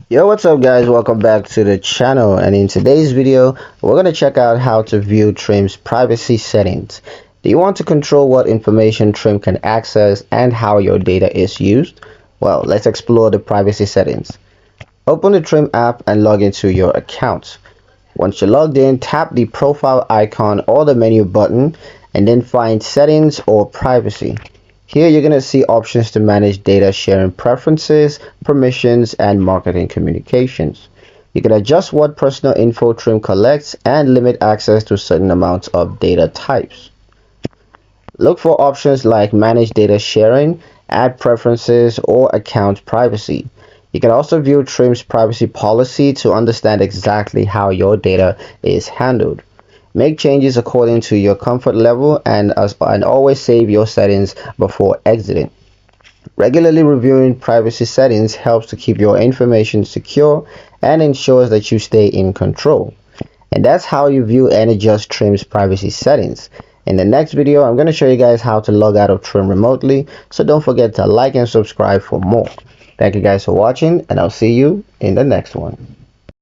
Yo, what's up guys? Welcome back to the channel, and in today's video we're going to check out how to view Trim's privacy settings. Do you want to control what information Trim can access and how your data is used? Well, let's explore the privacy settings. Open the Trim app and log into your account. Once you're logged in, tap the profile icon or the menu button and then find settings or privacy. Here you're going to see options to manage data sharing preferences, permissions, and marketing communications. You can adjust what personal info Trim collects and limit access to certain amounts of data types. Look for options like manage data sharing, add preferences, or account privacy. You can also view Trim's privacy policy to understand exactly how your data is handled. Make changes according to your comfort level and always save your settings before exiting. Regularly reviewing privacy settings helps to keep your information secure and ensures that you stay in control. And that's how you view and adjust Trim's privacy settings. In the next video, I'm going to show you guys how to log out of Trim remotely, so don't forget to like and subscribe for more. Thank you guys for watching, and I'll see you in the next one.